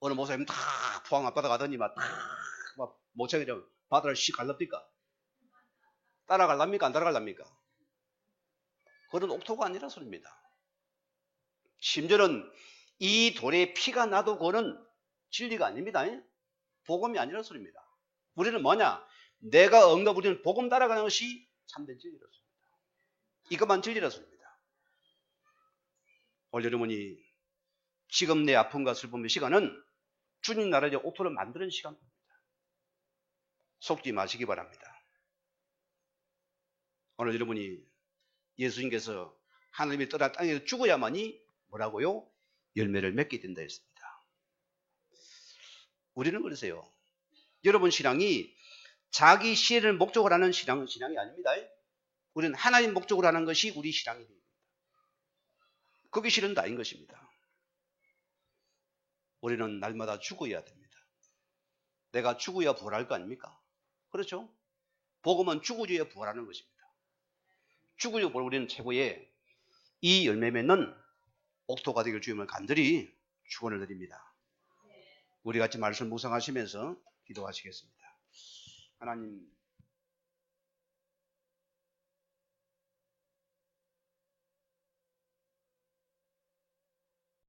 어느 목사님 다 포항 앞바다 가더니 막 모창이 좀 바다를 씩 갈랍니까? 따라갈랍니까? 안 따라갈랍니까? 그런 옥토가 아니라 소리입니다. 심지어는 이 돌에 피가 나도 그거는 진리가 아닙니다. 복음이 아니라 소리입니다. 우리는 뭐냐? 내가 응답 우리는 복음 따라가는 것이 참된 진리라습니다. 이것만 진리라습니다. 오늘 여러분이 지금 내 아픔과 슬픔의 시간은 주님 나라의 옥토를 만드는 시간입니다. 속지 마시기 바랍니다. 오늘 여러분이 예수님께서 하나님의 떠나 땅에서 죽어야만이 뭐라고요? 열매를 맺게 된다 했습니다. 우리는 그러세요. 여러분 신앙이 자기 시혜를 목적으로 하는 신앙은 신앙이 아닙니다. 우리는 하나님 목적으로 하는 것이 우리 신앙이 됩니다. 그게 실은 다인 것입니다. 우리는 날마다 죽어야 됩니다. 내가 죽어야 부활할 거 아닙니까? 그렇죠? 복음은 죽어줘야 부활하는 것입니다. 죽어야 부활 우리는 최고의 이 열매 맺는 옥토가 되길 주님을 간절히 축원을 드립니다. 우리 같이 말씀 묵상하시면서 기도하시겠습니다. 하나님